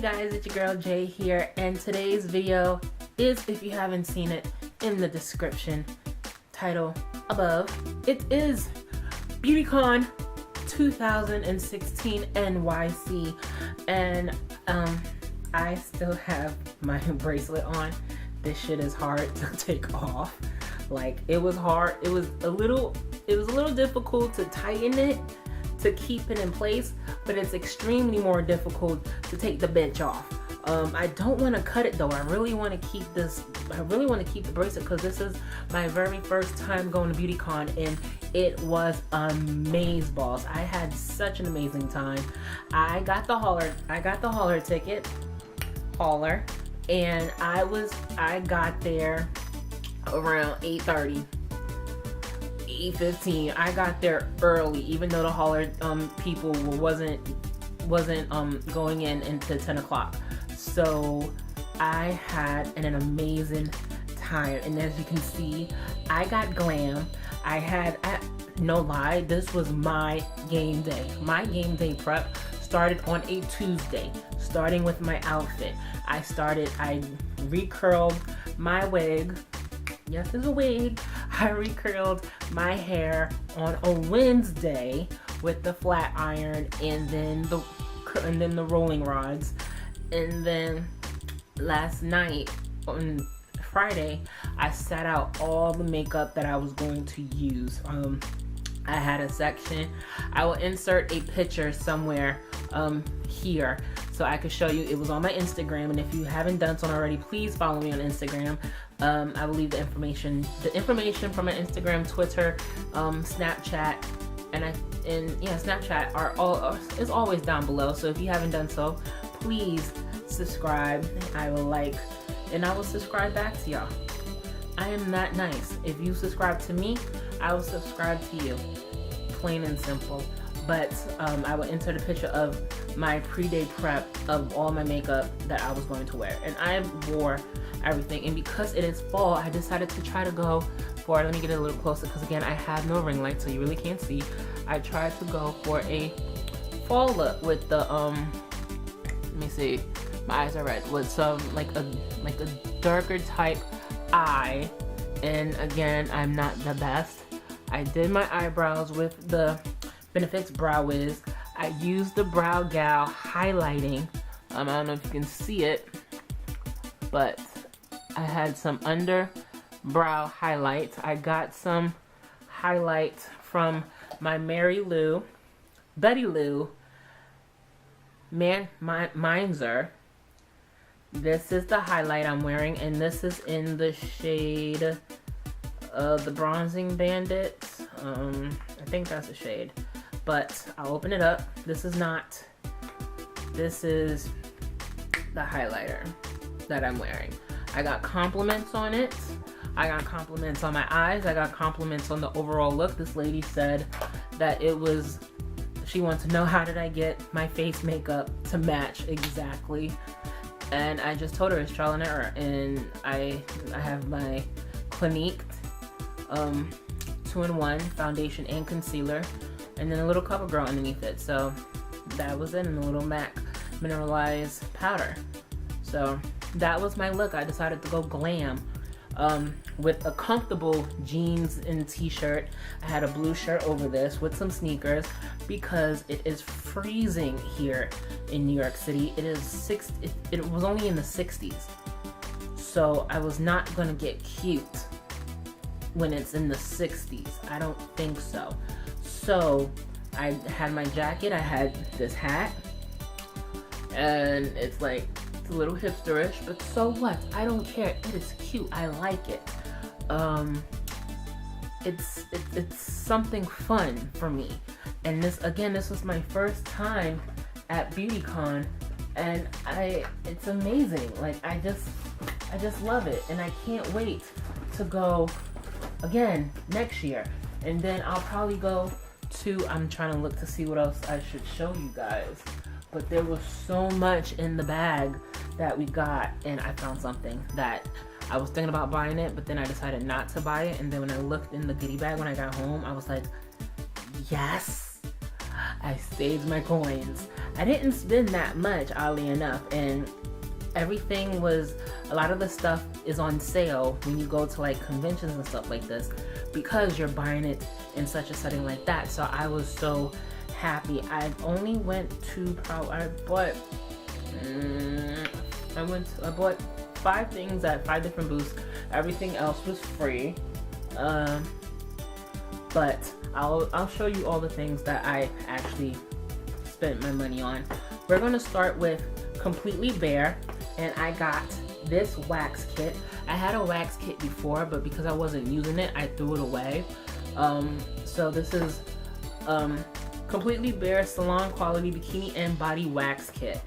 Hey guys, it's your girl Jay here, and today's video is, if you haven't seen it, in the description, title above. It is BeautyCon 2016 NYC, and I still have my bracelet on. This shit is hard to take off. Like, it was hard. It was a little difficult to tighten it, to keep it in place, but it's extremely more difficult to take the bench off. I don't want to cut it though. I really want to keep this. I really want to keep the bracelet because this is my very first time going to BeautyCon, and it was amazeballs. I had such an amazing time. I got the hauler ticket, and I got there around 8:30. 8:15. I got there early, even though the hauler people wasn't going in until 10 o'clock. So I had an amazing time, and as you can see, I got glam. No lie, this was my game day. My game day prep started on a Tuesday, starting with my outfit. I recurled my wig. Yes, it's a wig. I recurled my hair on a Wednesday with the flat iron and then the rolling rods. And then last night on Friday, I set out all the makeup that I was going to use. I had a section. I will insert a picture somewhere here so I could show you. It was on my Instagram, and if you haven't done so already, please follow me on Instagram. I will leave the information from my Instagram, Twitter, Snapchat, and Snapchat is always down below. So if you haven't done so, please subscribe. I will subscribe back to y'all. I am that nice. If you subscribe to me, I will subscribe to you. Plain and simple. But I will insert a picture of my pre-day prep of all my makeup that I was going to wear. And I wore everything. And because it is fall, I decided to try to go for, let me get it a little closer because again, I have no ring light, so you really can't see. I tried to go for a fall look with the, let me see, my eyes are red, with some, like a darker type eye. And again, I'm not the best. I did my eyebrows with the Benefits Brow Wiz. I used the Brow Gal highlighting. I don't know if you can see it, but I had some under brow highlights. I got some highlights from my Betty Lou Minzer. This is the highlight I'm wearing, and this is in the shade the Bronzing Bandits. I think that's a shade, but I'll open it up. This is the highlighter that I'm wearing. I got compliments on it. I got compliments on my eyes. I got compliments on the overall look. This lady said that she wants to know how did I get my face makeup to match exactly. And I just told her it's trial and error. And I have my Clinique 2-in-1 foundation and concealer, and then a little CoverGirl underneath it. So that was it, and a little MAC mineralized powder. So that was my look. I decided to go glam with a comfortable jeans and t-shirt. I had a blue shirt over this with some sneakers because it is freezing here in New York City. It was only in the 60s. So I was not gonna get cute when it's in the 60s. I don't think so. So I had my jacket, I had this hat, and it's like, it's a little hipsterish, but so what? I don't care. It is cute. I like it. It's something fun for me. And this was my first time at BeautyCon, and it's amazing. Like, I just love it, and I can't wait to go again next year. And then I'll probably go to, I'm trying to look to see what else I should show you guys, but there was so much in the bag that we got, and I found something that I was thinking about buying it, but then I decided not to buy it. And then when I looked in the goodie bag when I got home, I was like, yes, I saved my coins. I didn't spend that much, oddly enough, and everything was, a lot of the stuff is on sale when you go to like conventions and stuff like this, because you're buying it in such a setting like that. So I was so happy. I only went to I bought 5 things at 5 different booths. Everything else was free. But I'll show you all the things that I actually spent my money on. We're gonna start with Completely Bare, and I got this wax kit. I had a wax kit before, but because I wasn't using it, I threw it away. So this is Completely Bare Salon Quality Bikini and Body Wax Kit.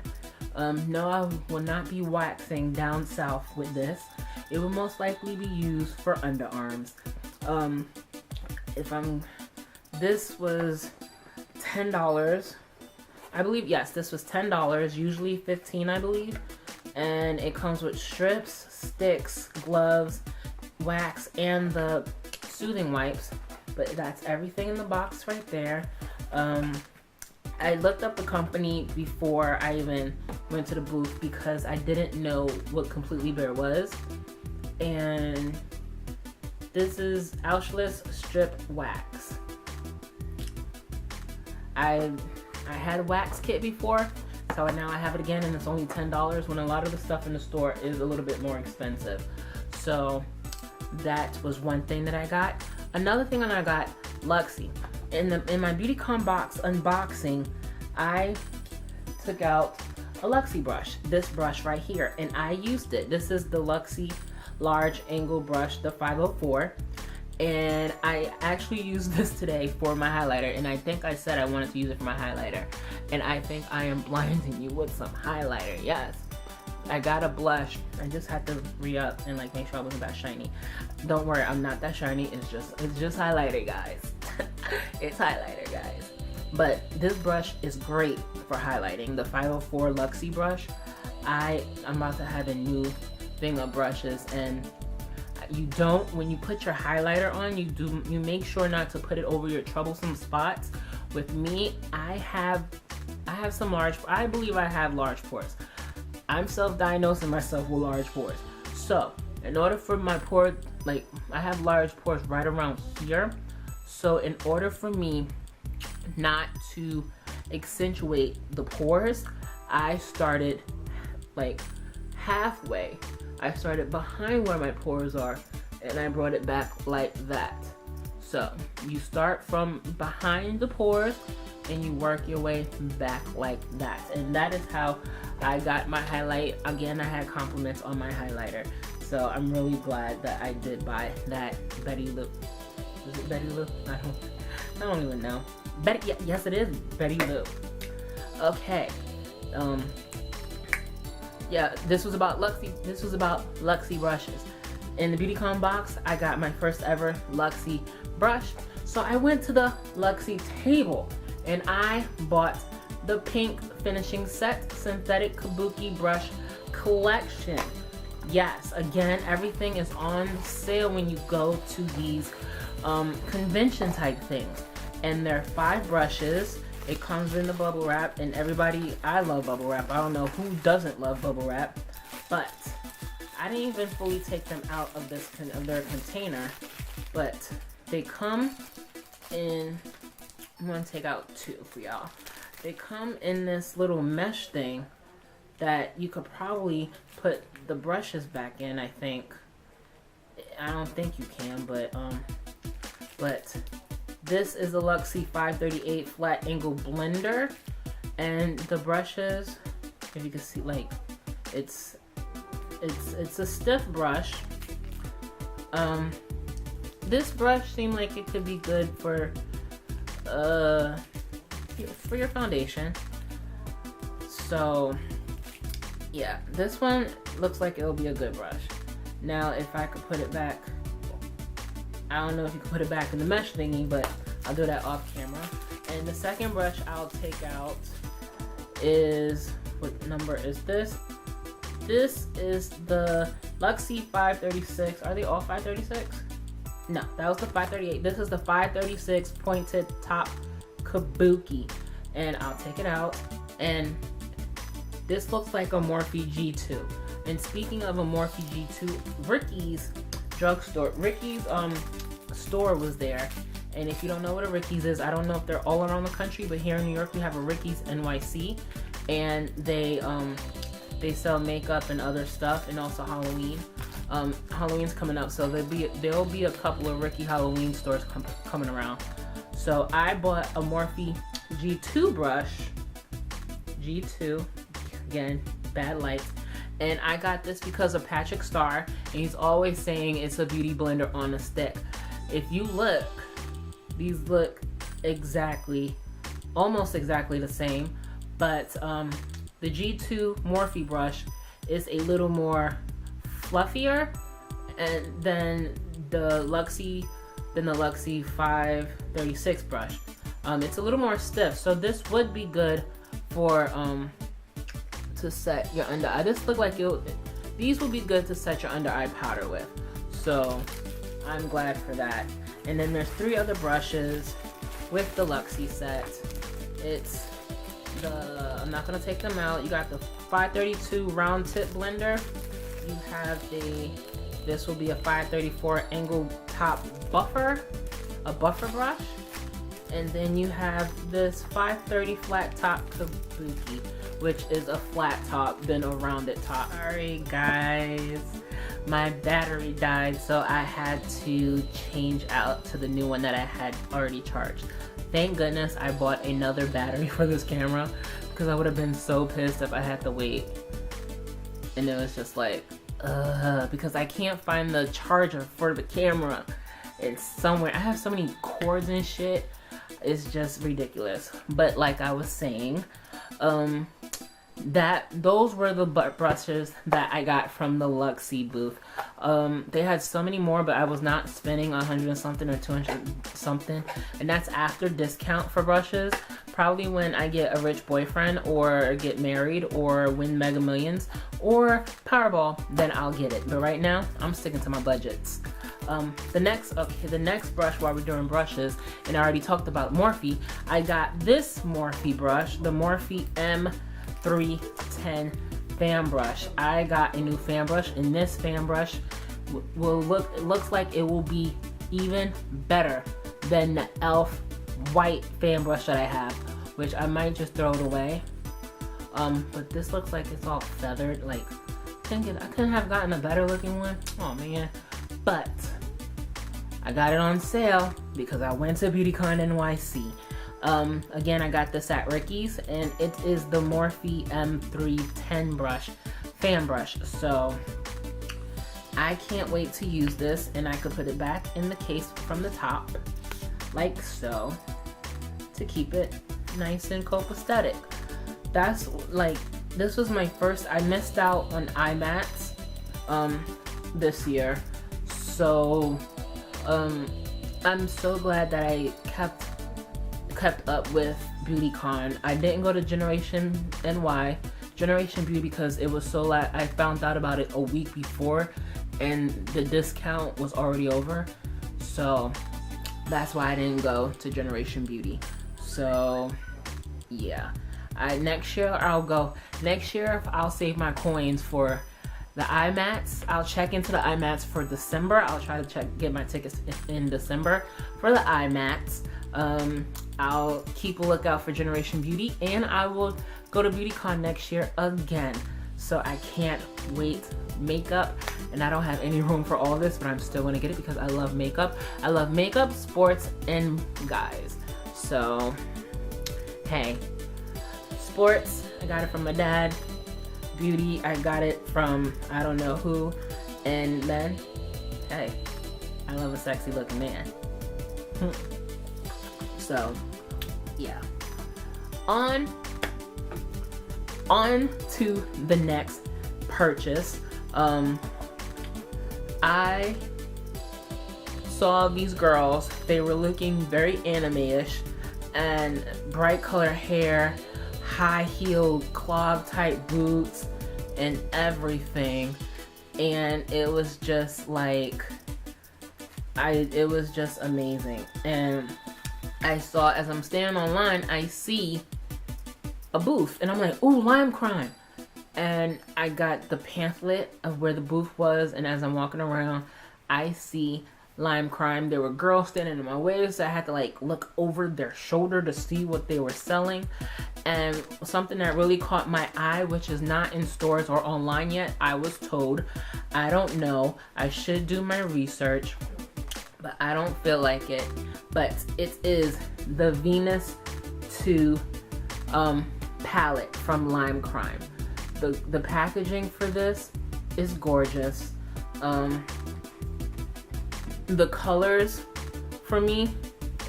No, I will not be waxing down south with this. It will most likely be used for underarms. This was $10. I believe, yes, this was $10, usually $15, I believe. And it comes with strips, sticks, gloves, wax, and the soothing wipes. But that's everything in the box right there. I looked up the company before I even went to the booth because I didn't know what Completely Bare was. And this is Auschwitz Strip Wax. I had a wax kit before, so now I have it again, and it's only $10 when a lot of the stuff in the store is a little bit more expensive. So that was one thing that I got. Another thing that I got, Luxie. In my BeautyCon box unboxing, I took out a Luxie brush, this brush right here, and I used it. This is the Luxie large angle brush, the 504, and I actually used this today for my highlighter, and I think I said I wanted to use it for my highlighter, and I think I am blinding you with some highlighter. Yes, I got a blush. I just had to re-up and like make sure I wasn't that shiny. Don't worry, I'm not that shiny. It's just highlighter, guys. It's highlighter, guys. But this brush is great for highlighting. The 504 Luxie brush. I'm about to have a new thing of brushes, and you don't, when you put your highlighter on, you make sure not to put it over your troublesome spots. With me, I believe I have large pores. I'm self-diagnosing myself with large pores. So in order for my pore, like I have large pores right around here. So in order for me not to accentuate the pores, I started like halfway. I started behind where my pores are, and I brought it back like that. So you start from behind the pores and you work your way back like that. And that is how I got my highlight. Again, I had compliments on my highlighter. So I'm really glad that I did buy that BeautyCon. Is it BeautyCon? I don't even know. Yes, it is BeautyCon. Okay. Yeah, this was about Luxie. This was about Luxie brushes. In the BeautyCon box, I got my first ever Luxie brush. So I went to the Luxie table and I bought the pink finishing set synthetic kabuki brush collection. Yes, again, everything is on sale when you go to these convention type things. And there are 5 brushes. It comes in the bubble wrap, and I love bubble wrap. I don't know who doesn't love bubble wrap, but I didn't even fully take them out of their container. But they come in, I'm gonna take out 2 for y'all. They come in this little mesh thing that you could probably put the brushes back in, I think. I don't think you can, but this is the Luxie 538 flat angle blender, and the brushes, if you can see, like it's a stiff brush. This brush seemed like it could be good for your foundation. So yeah, this one looks like it'll be a good brush. Now if I could put it back, I don't know if you can put it back in the mesh thingy, but I'll do that off camera. And the second brush I'll take out is, what number is this? This is the Luxie 536. Are they all 536? No, that was the 538. This is the 536 pointed top kabuki. And I'll take it out And this looks like a Morphe G2. And speaking of a Morphe G2, Ricky's drugstore, Ricky's store was there. And if you don't know what a Ricky's is, I don't know if they're all around the country, but here in New York we have a Ricky's NYC, and they sell makeup and other stuff, and also Halloween. Halloween's coming up, so there'll be a couple of Ricky Halloween stores coming around. So I bought a Morphe G2 brush. G2, again, bad lights. And I got this because of Patrick Starr, and he's always saying it's a beauty blender on a stick. If you look, these look almost exactly the same, but the G2 Morphe brush is a little more fluffier and than the Luxie 536 brush. It's a little more stiff, so this would be good for to set your under eye. This look like these will be good to set your under eye powder with, so I'm glad for that. And then there's 3 other brushes with the Luxie set. It's I'm not gonna take them out. You got the 532 round tip blender. You have this will be a 534 angle top buffer, a buffer brush. And then you have this 530 flat top KABUKI, which is a flat top, then a rounded top. Sorry guys, my battery died, so I had to change out to the new one that I had already charged. Thank goodness I bought another battery for this camera, because I would have been so pissed if I had to wait. And it was just like, because I can't find the charger for the camera. It's somewhere. I have so many cords and shit. It's just ridiculous. But like I was saying, those were the butt brushes that I got from the Luxie booth. They had so many more, but I was not spending 100 and something or 200 something, and that's after discount for brushes. Probably when I get a rich boyfriend or get married or win Mega Millions or Powerball, then I'll get it. But right now, I'm sticking to my budgets. The next brush, while we're doing brushes, and I already talked about Morphe, I got this Morphe brush, the Morphe M310 fan brush. I got a new fan brush, and this fan brush looks like it will be even better than the e.l.f. white fan brush that I have, which I might just throw it away. But this looks like it's all feathered. Like, I couldn't have gotten a better looking one. Oh man. But I got it on sale because I went to BeautyCon NYC. Again, I got this at Ricky's, and it is the Morphe M310 brush, fan brush. So I can't wait to use this, and I could put it back in the case from the top, like so, to keep it nice and copacetic. That's like, this was my first, I missed out on eye mats this year. So I'm so glad that I kept up with BeautyCon. I didn't go to Generation Beauty because it was so I found out about it a week before, and the discount was already over. So that's why I didn't go to Generation Beauty. So yeah, next year I'll go. Next year I'll save my coins for the eye mats. I'll check into the eye mats for December. I'll try to get my tickets in December for the eye mats. I'll keep a lookout for Generation Beauty, and I will go to BeautyCon next year again. So I can't wait. Makeup, and I don't have any room for all this, but I'm still gonna get it because I love makeup. I love makeup, sports, and guys. So hey, sports, I got it from my dad. Beauty, I got it from I don't know who. And then, hey, I love a sexy looking man. So yeah, on to the next purchase. I saw these girls. They were looking very anime-ish, and bright color hair, high heeled clog type boots, and everything. And it was just like, it was just amazing. And I saw, as I'm standing online, I see a booth, and I'm like, ooh, Lime Crime. And I got the pamphlet of where the booth was, and as I'm walking around, I see Lime Crime. There were girls standing in my way, so I had to like look over their shoulder to see what they were selling. And something that really caught my eye, which is not in stores or online yet, I was told, I don't know, I should do my research, but I don't feel like it, but it is the Venus 2 palette from Lime Crime. The packaging for this is gorgeous. The colors for me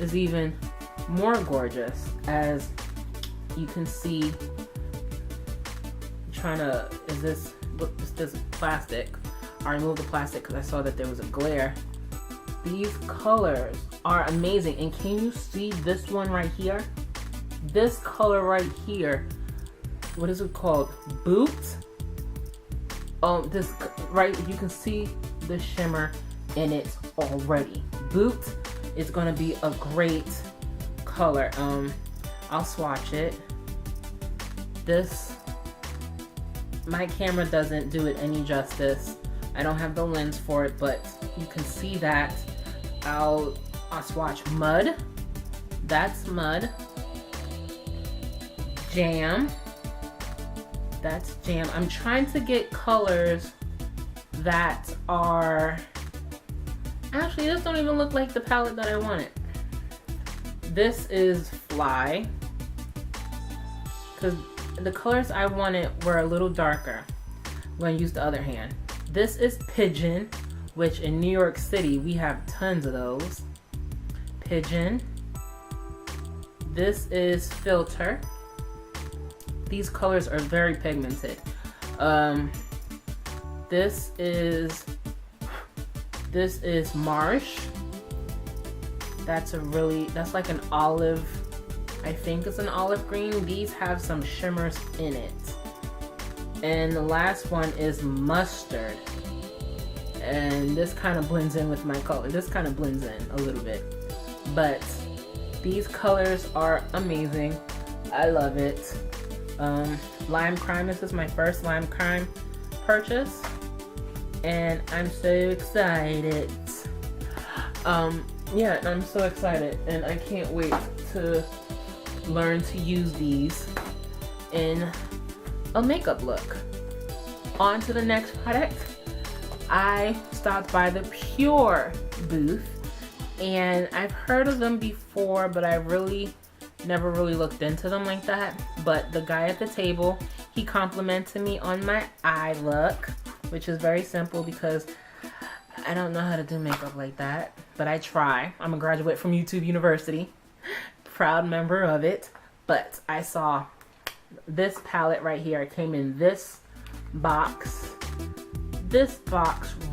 is even more gorgeous, as you can see. Is this plastic? I removed the plastic because I saw that there was a glare. These colors are amazing, and can you see this one right here? This color right here, what is it called? Boot? This right, you can see the shimmer in it already. Boot is going to be a great color. I'll swatch it. This, my camera doesn't do it any justice. I don't have the lens for it, but you can see that. I'll swatch Mud. That's Mud. Jam. That's Jam. I'm trying to get colors that are... Actually, this don't even look like the palette that I wanted. This is Fly. Because the colors I wanted were a little darker. I'm going to use the other hand. This is Pigeon, which in New York City, we have tons of those. Pigeon. This is Filter. These colors are very pigmented. This is Marsh. That's like an olive, I think it's an olive green. These have some shimmers in it. And the last one is Mustard. And this kind of blends in with my color. This kind of blends in a little bit. But these colors are amazing. I love it. Lime Crime, this is my first Lime Crime purchase. And I'm so excited. Yeah, I'm so excited. And I can't wait to learn to use these in a makeup look. On to the next product. I stopped by the PUR booth, and I've heard of them before, but I never really looked into them like that. But the guy at the table, he complimented me on my eye look, which is very simple because I don't know how to do makeup like that, but I try. I'm a graduate from YouTube University, proud member of it. But I saw this palette right here. It came in this box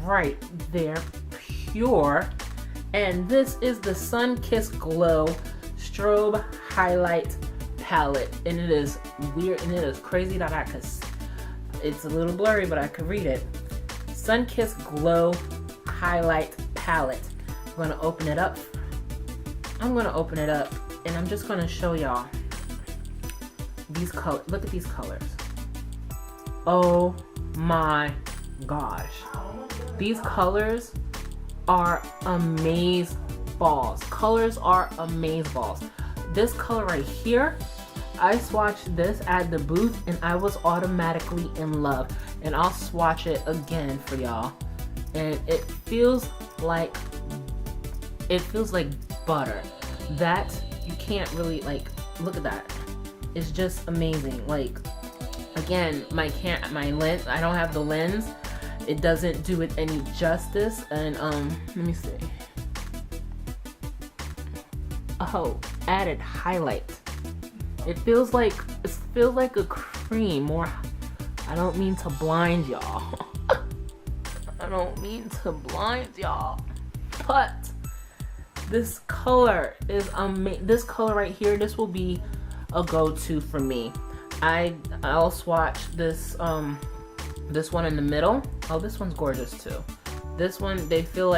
right there, PUR, and this is the Sun Kissed Glow Strobe Highlight Palette, and it is weird and it is crazy that it's a little blurry, but I could read it. Sun Kissed Glow Highlight Palette. I'm gonna open it up. And I'm just gonna show y'all these colors. Look at these colors. Oh my gosh. These colors are amaze balls. Colors are amaze balls. This color right here, I swatched this at the booth and I was automatically in love. And I'll swatch it again for y'all. And it feels like butter. That you can't really look at that. It's just amazing. Like, again, my lens, I don't have the lens. It doesn't do it any justice. And let me see. Oh, added highlight. It feels like a cream, or I don't mean to blind y'all. I don't mean to blind y'all, but this color is amazing. This color right here, this will be a go-to for me. I'll swatch this this one in the middle. Oh, this one's gorgeous too. This one, it feels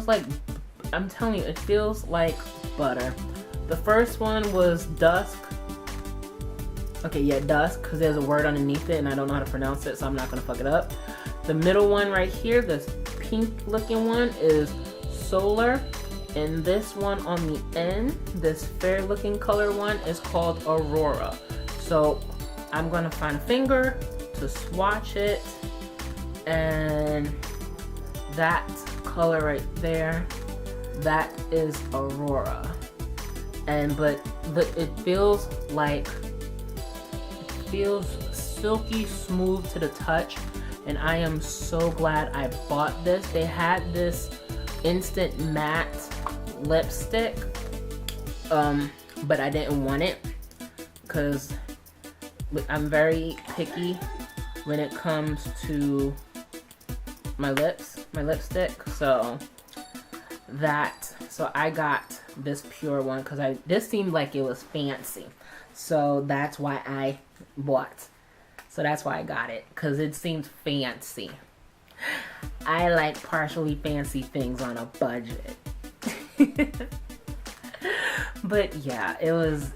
like, I'm telling you, it feels like butter. The first one was Dusk. Okay, yeah, dusk, because there's a word underneath it and I don't know how to pronounce it, so I'm not gonna fuck it up. The middle one right here, this pink looking one, is solar. And this one on the end, this fair looking color one, is called Aurora. So I'm gonna find a finger to swatch it, and that color right there, that is Aurora. And but it feels like, it feels silky smooth to the touch, and I am so glad I bought this. They had this instant matte lipstick, but I didn't want it because I'm very picky when it comes to my lipstick. So I got this PUR one because this seemed like it was fancy. So that's why I bought. So that's why I got it, because it seemed fancy. I like partially fancy things on a budget. But yeah,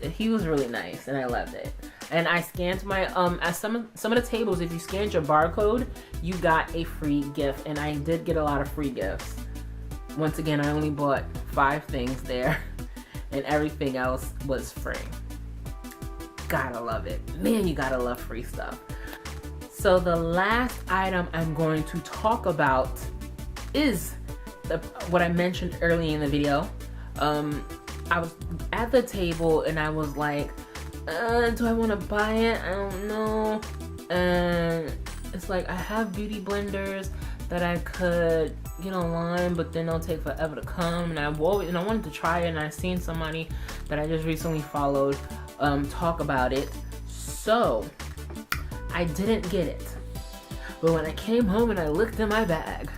he was really nice and I loved it. And I scanned my at some of the tables, if you scanned your barcode, you got a free gift, and I did get a lot of free gifts. Once again, I only bought 5 things there and everything else was free. Gotta love it. Man, you gotta love free stuff. So the last item I'm going to talk about is what I mentioned earlier in the video. I was at the table and I was like, do I want to buy it? I don't know. And it's like, I have beauty blenders that I could get online, but then they'll take forever to come. And I wanted to try it, and I seen somebody that I just recently followed talk about it. So I didn't get it. But when I came home and I looked in my bag,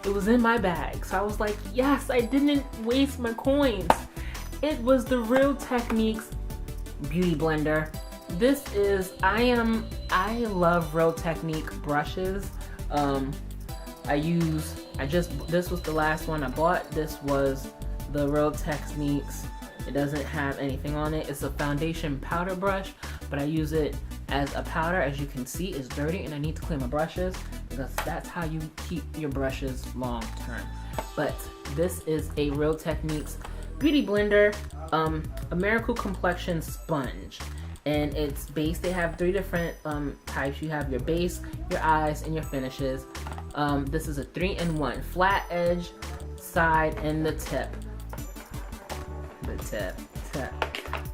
it was in my bag. So I was like, yes, I didn't waste my coins. It was the Real Techniques beauty blender. This is, I love Real Technique brushes. This was the last one I bought. This was the Real Techniques. It doesn't have anything on it. It's a foundation powder brush, but I use it as a powder. As you can see, it's dirty and I need to clean my brushes, because that's how you keep your brushes long term. But this is a Real Techniques beauty blender, a Miracle Complexion sponge, and it's base. They have 3 different types. You have your base, your eyes, and your finishes. This is a 3-in-1, flat edge, side, and the tip.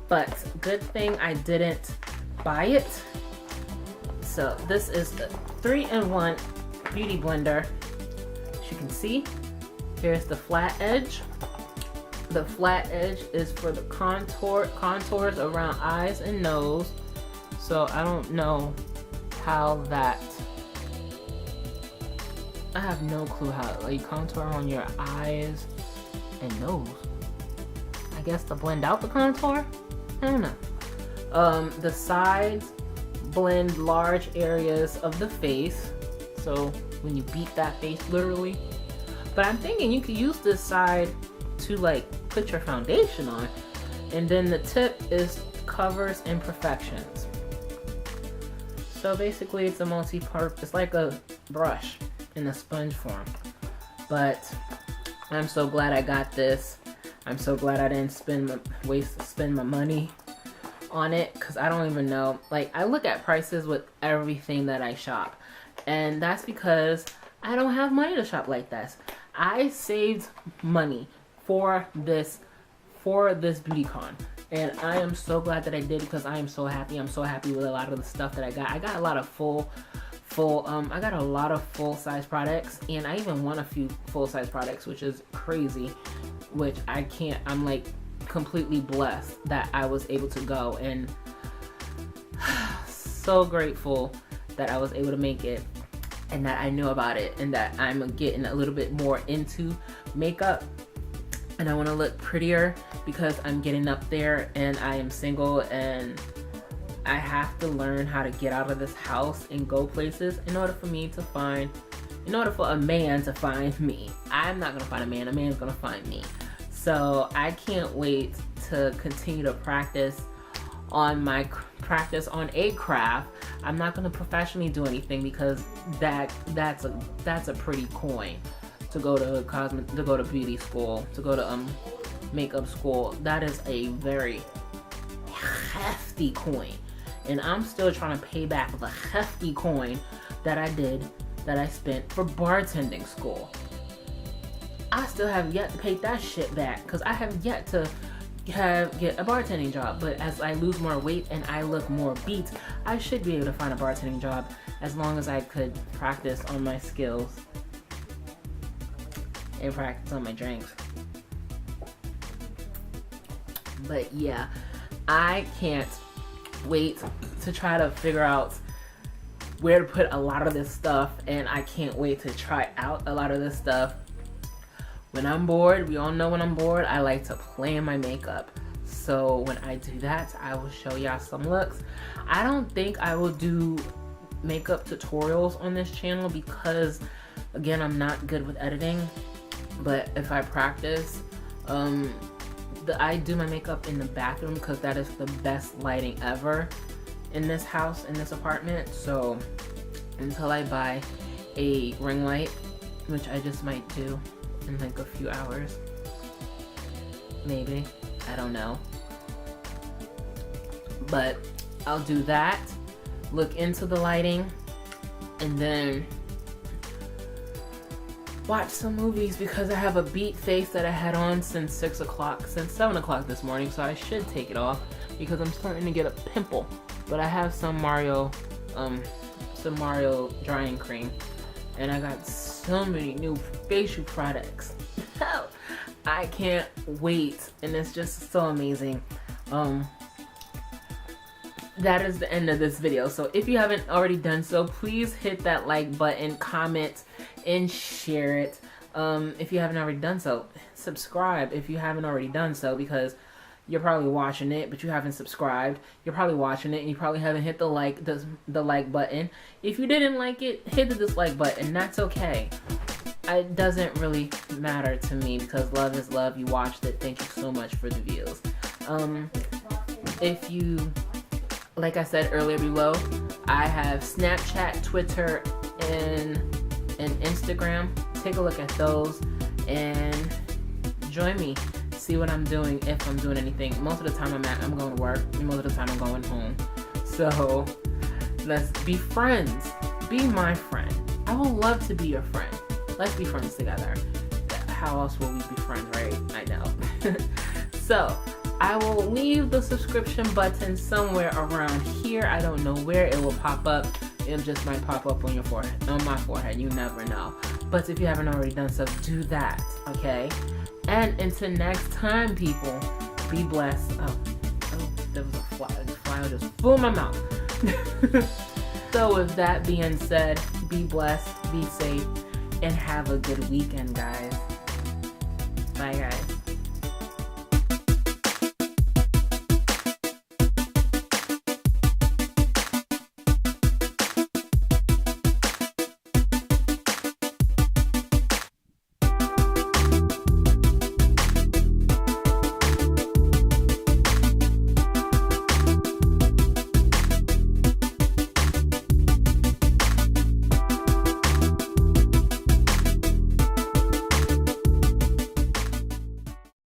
But good thing I didn't buy it. So this is the 3-in-1 beauty blender. As you can see, here's the flat edge. The flat edge is for the contours around eyes and nose. So I don't know how that, I have no clue how, like, contour on your eyes and nose. I guess to blend out the contour? I don't know. The sides blend large areas of the face. So when you beat that face, literally. But I'm thinking you could use this side to like put your foundation on. And then the tip is covers imperfections. So basically it's a multi-purpose, it's like a brush in a sponge form. But I'm so glad I got this. I'm so glad I didn't spend my money on it, because I don't even know. Like, I look at prices with everything that I shop, and that's because I don't have money to shop like this. I saved money for this BeautyCon, and I am so glad that I did, because I am so happy. I'm so happy with a lot of the stuff that I got. I got a lot of I got a lot of full-size products, and I even won a few full-size products, which is crazy, which I'm like completely blessed that I was able to go, and so grateful that I was able to make it, and that I knew about it, and that I'm getting a little bit more into makeup, and I want to look prettier because I'm getting up there and I am single, and I have to learn how to get out of this house and go places in order for a man to find me. I'm not gonna find a man's gonna find me. So I can't wait to continue to practice on my practice on a craft. I'm not going to professionally do anything because that's a pretty coin to go to beauty school, to go to makeup school. That is a very hefty coin, and I'm still trying to pay back the hefty coin that I spent for bartending school. I still have yet to pay that shit back because I have yet to get a bartending job. But as I lose more weight and I look more beat, I should be able to find a bartending job as long as I could practice on my skills and practice on my drinks. But yeah, I can't wait to try to figure out where to put a lot of this stuff, and I can't wait to try out a lot of this stuff. When I'm bored, we all know when I'm bored, I like to play in my makeup. So when I do that, I will show y'all some looks. I don't think I will do makeup tutorials on this channel because, again, I'm not good with editing. But if I practice, I do my makeup in the bathroom because that is the best lighting ever in this house, in this apartment. So until I buy a ring light, which I just might do in like a few hours, maybe, I don't know, but I'll do that, look into the lighting, and then watch some movies because I have a beat face that I had on since 7 o'clock this morning, so I should take it off because I'm starting to get a pimple. But I have some Mario drying cream, and I got so many new facial products. I can't wait, and it's just so amazing. That is the end of this video. So if you haven't already done so, please hit that like button, comment, and share it. If you haven't already done so, subscribe if you haven't already done so, because you're probably watching it but you haven't subscribed. You're probably watching it and you probably haven't hit the like button. If you didn't like it, hit the dislike button. That's okay. It doesn't really matter to me because love is love. You watched it. Thank you so much for the views. If you, like I said earlier below, I have Snapchat, Twitter, and Instagram. Take a look at those and join me. See what I'm doing, if I'm doing anything. Most of the time I'm going to work, and most of the time I'm going home. So let's be friends. Be my friend. I would love to be your friend. Let's be friends together. How else will we be friends, right? I know. So I will leave the subscription button somewhere around here. I don't know where it will pop up. It just might pop up on your forehead, on my forehead. You never know. But if you haven't already done so, do that, okay? And until next time, people, be blessed. Oh, there was a fly. The fly just flew in my mouth. So with that being said, be blessed, be safe, and have a good weekend, guys. Bye, guys.